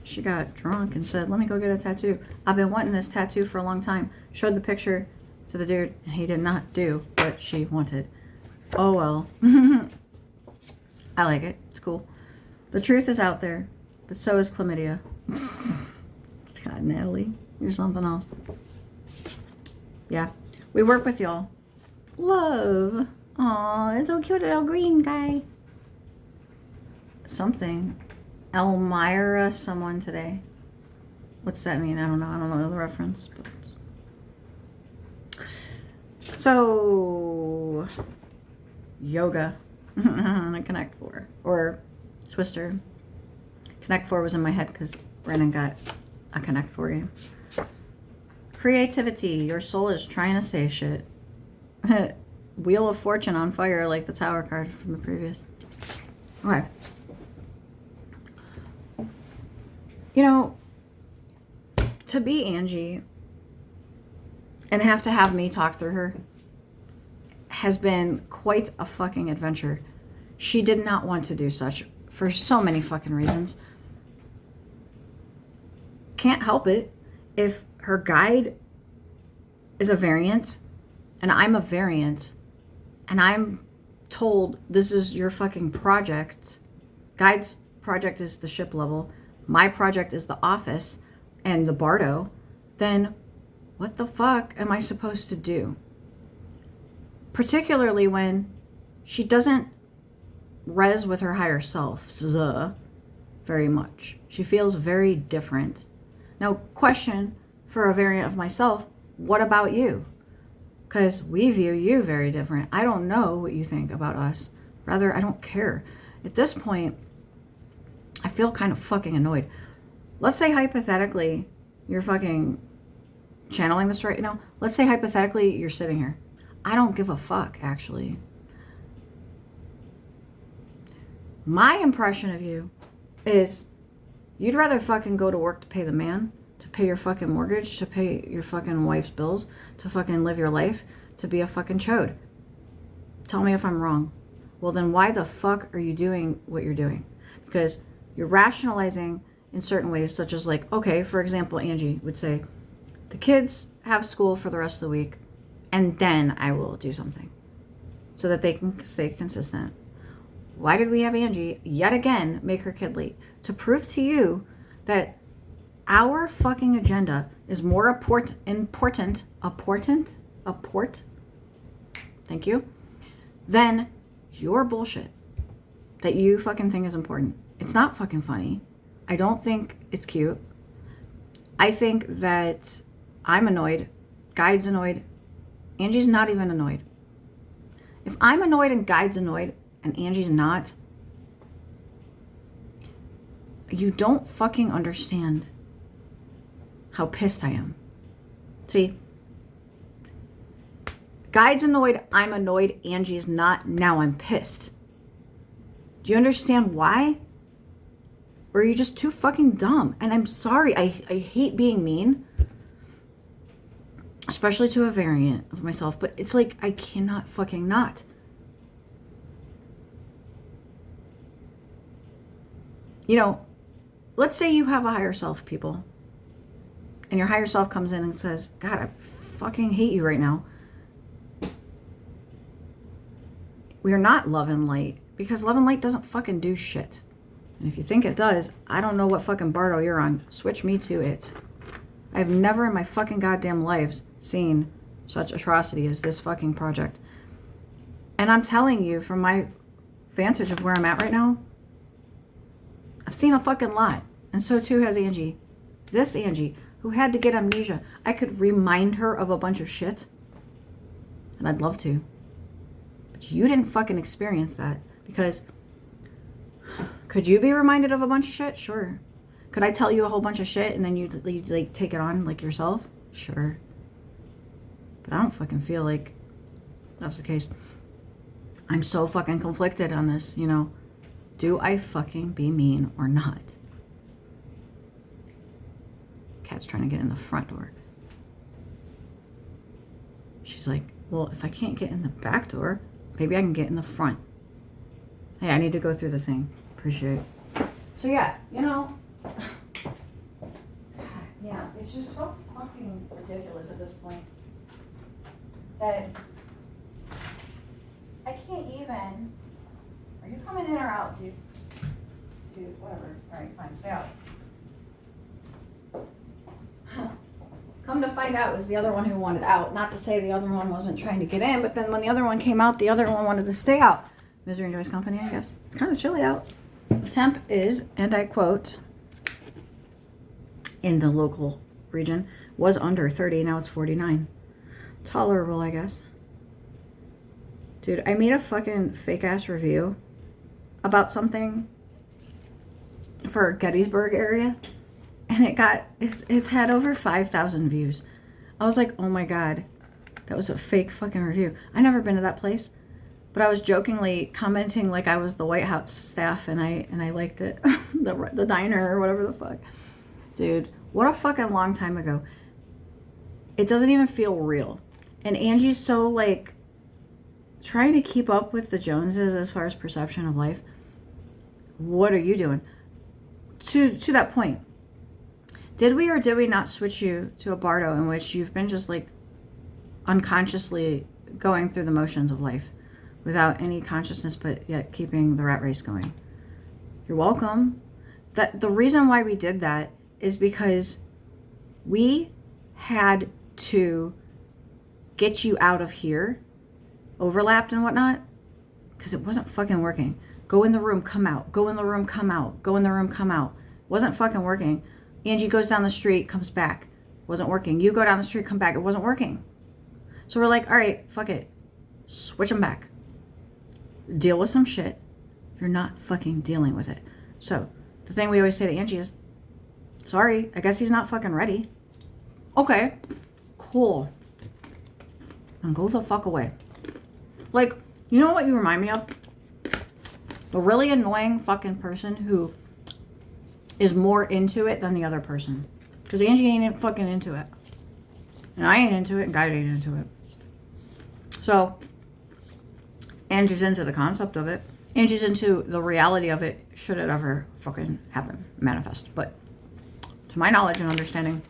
she got drunk and said, let me go get a tattoo. I've been wanting this tattoo for a long time. Showed the picture to the dude and he did not do what she wanted. Oh well. I like it. It's cool. The truth is out there, but so is chlamydia. God, Natalie, you're something else. Yeah, we work with y'all. Love. Aw, it's so cute, little green guy. Something. Elmira someone today. What's that mean? I don't know. I don't know the reference. But... So, yoga. On a Connect 4. Or Twister. Connect 4 was in my head because Brennan got a Connect 4 game. Creativity. Your soul is trying to say shit. Wheel of Fortune on fire like the Tower card from the previous. Okay. You know, to be Angie and have to have me talk through her has been quite a fucking adventure. She did not want to do such for so many fucking reasons. Can't help it. If her guide is a variant and I'm a variant and I'm told this is your fucking project, guide's project is the ship level, my project is the office and the bardo, then what the fuck am I supposed to do? Particularly when she doesn't res with her higher self very much. She feels very different. Now, question for a variant of myself, what about you? Because we view you very different. I don't know what you think about us. Rather, I don't care. At this point, I feel kind of fucking annoyed. Let's say hypothetically, you're fucking channeling this right now. Let's say hypothetically, you're sitting here. I don't give a fuck, actually. My impression of you is you'd rather fucking go to work to pay the man, to pay your fucking mortgage, to pay your fucking wife's bills, to fucking live your life, to be a fucking chode. Tell me if I'm wrong. Well, then why the fuck are you doing what you're doing? Because you're rationalizing in certain ways, such as like, okay, for example, Angie would say, the kids have school for the rest of the week, and then I will do something so that they can stay consistent. Why did we have Angie yet again make her kid late? To prove to you that our fucking agenda is more important, thank you, than your bullshit that you fucking think is important. It's not fucking funny. I don't think it's cute. I think that I'm annoyed. Guide's annoyed. Angie's not even annoyed. If I'm annoyed and Guide's annoyed and Angie's not, you don't fucking understand how pissed I am. See, Guide's annoyed, I'm annoyed, Angie's not, now I'm pissed. Do you understand why? Or are you just too fucking dumb? And I'm sorry, I hate being mean. Especially to a variant of myself, but it's like, I cannot fucking not. You know, let's say you have a higher self, people. And your higher self comes in and says, God, I fucking hate you right now. We are not love and light, because love and light doesn't fucking do shit. And if you think it does, I don't know what fucking bardo you're on. Switch me to it. I've never in my fucking goddamn lives seen such atrocity as this fucking project. And I'm telling you, from my vantage of where I'm at right now, I've seen a fucking lot. And so too has Angie. This Angie, who had to get amnesia. I could remind her of a bunch of shit. And I'd love to. But you didn't fucking experience that. Because, could you be reminded of a bunch of shit? Sure. Could I tell you a whole bunch of shit and then you'd like take it on like yourself? Sure. But I don't fucking feel like that's the case. I'm so fucking conflicted on this, you know. Do I fucking be mean or not? Cat's trying to get in the front door. She's like, well, if I can't get in the back door, maybe I can get in the front. Hey, I need to go through the thing. Appreciate it. So yeah, you know, yeah, it's just so fucking ridiculous at this point that I can't even. Are you coming in or out, dude? Dude, whatever. All right, fine, stay out. Come to find out, it was the other one who wanted out. Not to say the other one wasn't trying to get in, but then when the other one came out, the other one wanted to stay out. Misery enjoys company, I guess. It's kind of chilly out. The temp is, and I quote, in the local region, was under 30, now it's 49. Tolerable, I guess. Dude, I made a fucking fake-ass review about something for Gettysburg area, and it's had over 5,000 views. I was like, oh my god, that was a fake fucking review. I never been to that place, but I was jokingly commenting like I was the White House staff and I liked it. the diner or whatever the fuck. Dude, what a fucking long time ago. It doesn't even feel real. And Angie's so like trying to keep up with the Joneses as far as perception of life. What are you doing? To that point, did we or did we not switch you to a bardo in which you've been just like unconsciously going through the motions of life without any consciousness, but yet keeping the rat race going? You're welcome. The reason why we did that is because we had to get you out of here, overlapped and whatnot, because it wasn't fucking working. Go in the room, come out. Go in the room, come out. Go in the room, come out. Wasn't fucking working. Angie goes down the street, comes back. Wasn't working. You go down the street, come back. It wasn't working. So we're like, all right, fuck it. Switch them back. Deal with some shit. You're not fucking dealing with it. So the thing we always say to Angie is, sorry, I guess he's not fucking ready. Okay, cool. Then go the fuck away. Like, you know what you remind me of? A really annoying fucking person who is more into it than the other person. Because Angie ain't fucking into it. And I ain't into it, and Guy ain't into it. So, Angie's into the concept of it. Angie's into the reality of it, should it ever fucking happen, manifest. But, to my knowledge and understanding,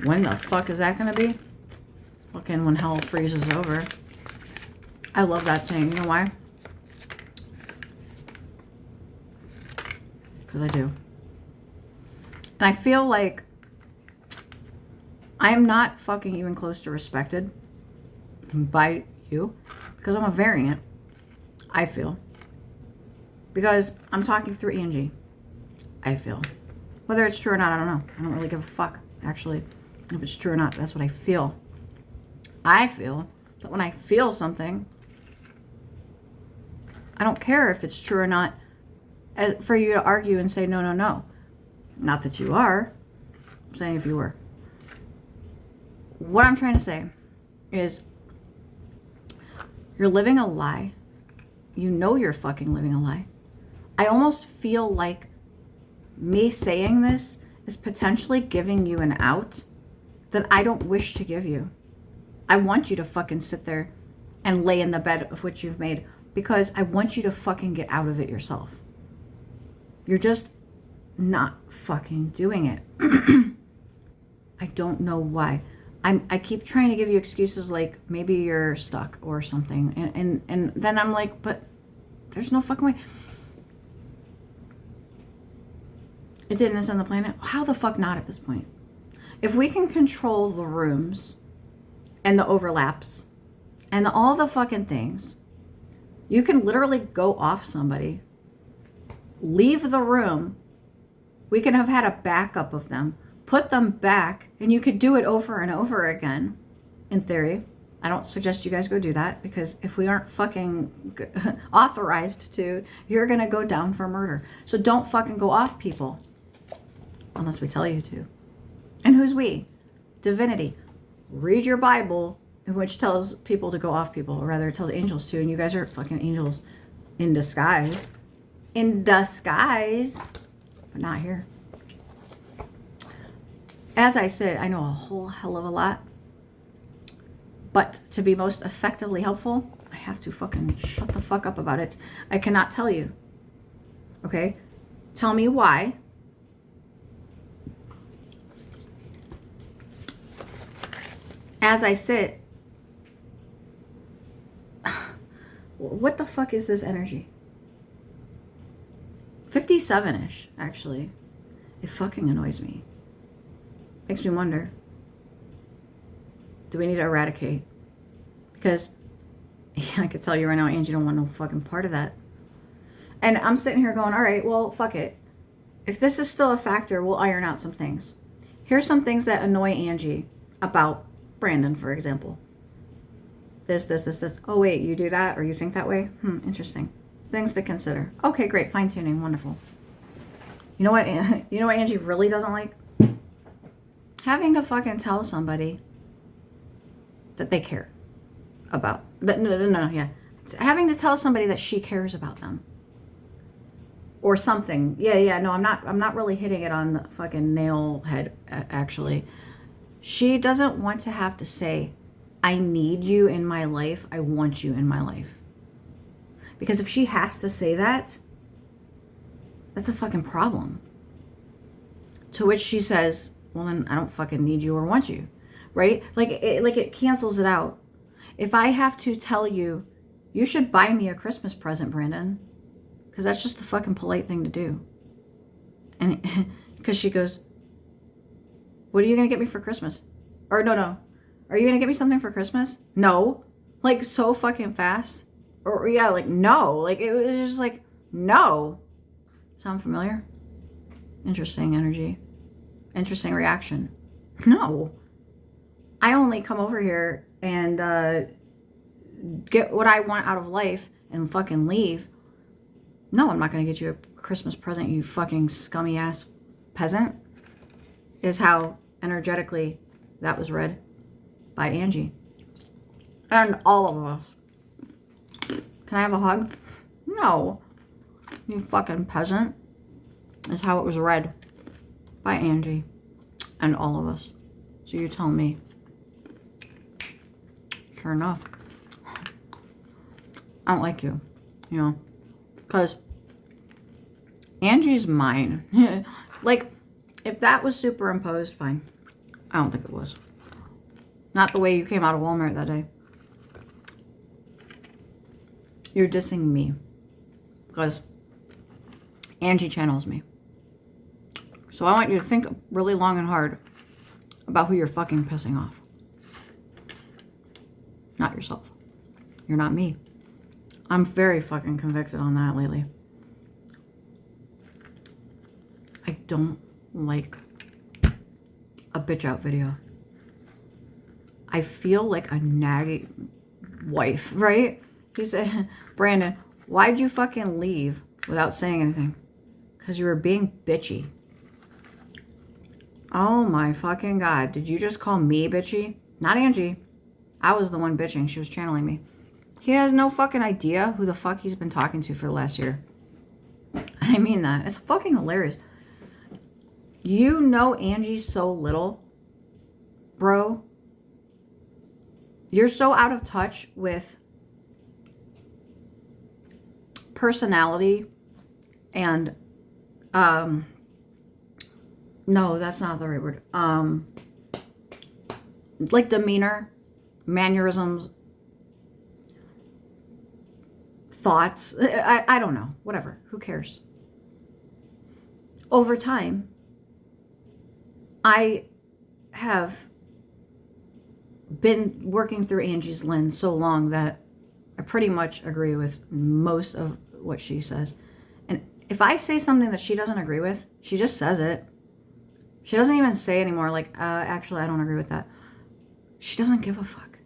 when the fuck is that gonna be? Fucking when hell freezes over. I love that saying. You know why? Because I do. And I feel like I am not fucking even close to respected by you because I'm a variant, I feel. Because I'm talking through Angie, I feel. Whether it's true or not, I don't know. I don't really give a fuck, actually, if it's true or not. That's what I feel. I feel that when I feel something, I don't care if it's true or not for you to argue and say, no, no, no. Not that you are. I'm saying if you were. What I'm trying to say is you're living a lie. You know you're fucking living a lie. I almost feel like me saying this is potentially giving you an out that I don't wish to give you. I want you to fucking sit there and lay in the bed of which you've made because I want you to fucking get out of it yourself. You're just not fucking doing it. I don't know why. I keep trying to give you excuses like maybe you're stuck or something. And then I'm like, but there's no fucking way. It didn't ascend the planet. How the fuck not at this point? If we can control the rooms and the overlaps and all the fucking things, you can literally go off somebody, leave the room. We can have had a backup of them, put them back, and you could do it over and over again, in theory. I don't suggest you guys go do that, because if we aren't fucking authorized to, you're going to go down for murder. So don't fucking go off people, unless we tell you to. And who's we? Divinity. Read your Bible, which tells people to go off people, or rather it tells angels to, and you guys are fucking angels in disguise. In disguise. But not here. As I said, I know a whole hell of a lot. But to be most effectively helpful, I have to fucking shut the fuck up about it. I cannot tell you. Okay? Tell me why. As I sit, what the fuck is this energy? 57-ish, actually. It fucking annoys me. Makes me wonder. Do we need to eradicate? Because I could tell you right now, Angie don't want no fucking part of that. And I'm sitting here going, all right, well, fuck it. If this is still a factor, we'll iron out some things. Here's some things that annoy Angie about Brandon, for example. This. Oh, wait, you do that or you think that way? Interesting. Things to consider. Okay, great. Fine tuning. Wonderful. You know what? You know what Angie really doesn't like? Having to fucking tell somebody that they care about. Yeah. Having to tell somebody that she cares about them. Or something. Yeah, no, I'm not really hitting it on the fucking nail head, actually. She doesn't want to have to say, I need you in my life. I want you in my life. Because if she has to say that, that's a fucking problem. To which she says, well, then I don't fucking need you or want you. Right? Like it cancels it out. If I have to tell you, you should buy me a Christmas present, Brandon. Because that's just the fucking polite thing to do. And because she goes, what are you going to get me for Christmas? Or no. Are you going to get me something for Christmas? No. Like so fucking fast. Or yeah, like no. Like it was just like, no. Sound familiar? Interesting energy. Interesting reaction. No. I only come over here and get what I want out of life and fucking leave. No, I'm not going to get you a Christmas present, you fucking scummy ass peasant. Is how energetically that was read by Angie. And all of us. Can I have a hug? No. You fucking peasant. Is how it was read by Angie and all of us. So you tell me. Sure enough. I don't like you. You know. Because Angie's mine. Like, if that was superimposed, fine. I don't think it was. Not the way you came out of Walmart that day. You're dissing me. Because Angie channels me. So I want you to think really long and hard about who you're fucking pissing off. Not yourself. You're not me. I'm very fucking convicted on that lately. I don't like a bitch out video. I feel like a naggy wife, right? He said, Brandon, why'd you fucking leave without saying anything? Because you were being bitchy. Oh my fucking God. Did you just call me bitchy? Not Angie. I was the one bitching. She was channeling me. He has no fucking idea who the fuck he's been talking to for the last year. I mean that. It's fucking hilarious. You know Angie so little, bro. You're so out of touch with personality and, no, that's not the right word. Like demeanor, mannerisms, thoughts. I don't know. Whatever. Who cares? Over time, I have been working through Angie's lens so long that I pretty much agree with most of what she says. And if I say something that she doesn't agree with, she just says it. She doesn't even say anymore, like, actually, I don't agree with that. She doesn't give a fuck.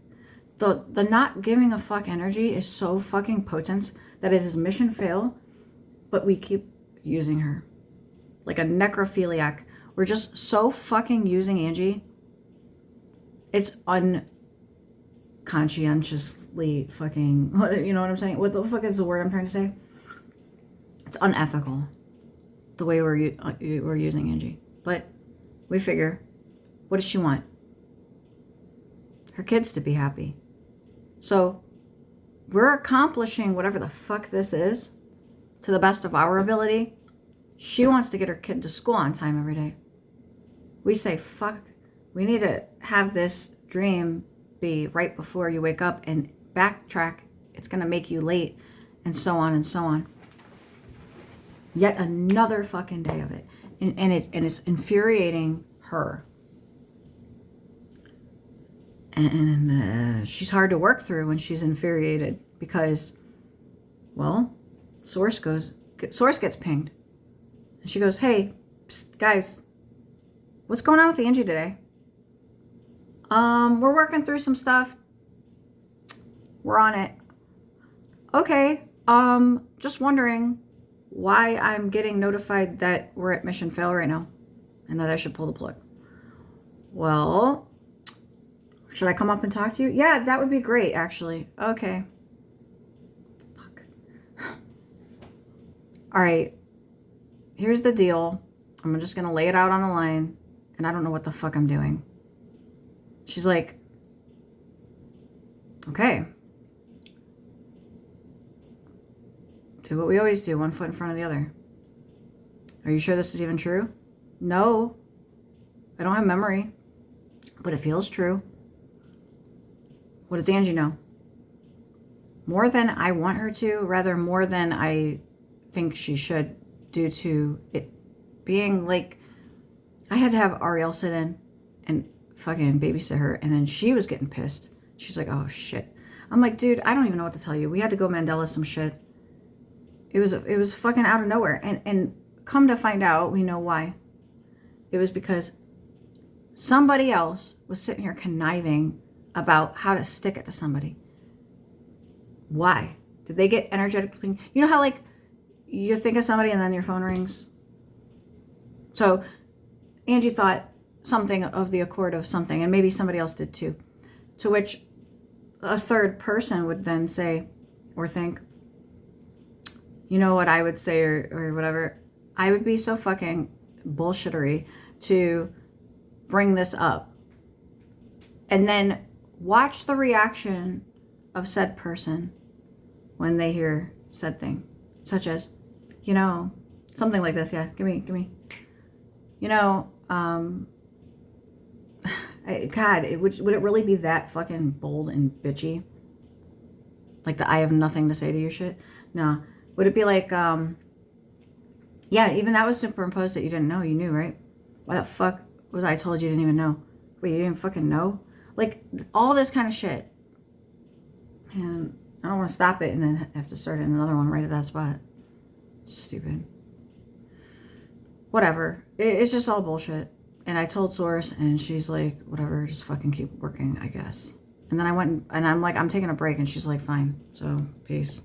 The not giving a fuck energy is so fucking potent that it is mission fail, but we keep using her. Like a necrophiliac. We're just so fucking using Angie. It's unconscientiously fucking, you know what I'm saying? What the fuck is the word I'm trying to say? It's unethical, the way we're using Angie. But we figure, what does she want? Her kids to be happy. So we're accomplishing whatever the fuck this is to the best of our ability. She wants to get her kid to school on time every day. We say, fuck, we need to have this dream be right before you wake up and backtrack. It's going to make you late, and so on and so on. Yet another fucking day of it. And it's infuriating her. And she's hard to work through when she's infuriated because, well, source gets pinged. And she goes, hey, psst, guys, what's going on with Angie today? We're working through some stuff. We're on it. Okay, just wondering why I'm getting notified that we're at mission fail right now and that I should pull the plug. Well, should I come up and talk to you? Yeah, that would be great, actually. Okay. Fuck. All right. Here's the deal. I'm just going to lay it out on the line, and I don't know what the fuck I'm doing. She's like, okay. Do what we always do, one foot in front of the other. Are you sure this is even true? No. I don't have memory, but it feels true. What does Angie know? More than I want her to, rather more than I think she should, due to it being like, I had to have Ariel sit in and fucking babysit her, and then she was getting pissed. She's like, oh shit. I'm like, dude, I don't even know what to tell you. We had to go Mandela some shit. It was fucking out of nowhere. And come to find out, we know why. It was because somebody else was sitting here conniving about how to stick it to somebody. Why? Did they get energetically? You know how, like, you think of somebody and then your phone rings? So Angie thought something of the accord of something, and maybe somebody else did too. To which a third person would then say or think, you know what I would say or whatever? I would be so fucking bullshittery to bring this up. And then watch the reaction of said person when they hear said thing. Such as, you know, something like this. Yeah, give me. You know, God, would it really be that fucking bold and bitchy? Like the I have nothing to say to you shit? No. Would it be like, yeah, even that was superimposed that you didn't know. You knew, right? Why the fuck was I told you didn't even know? Wait, you didn't fucking know? Like, all this kind of shit. And I don't want to stop it and then have to start another one right at that spot. Stupid. whatever. It's just all bullshit. And I told Source, and she's like, whatever, just fucking keep working, I guess. And then I went, and I'm like, I'm taking a break, and she's like, fine. So, peace.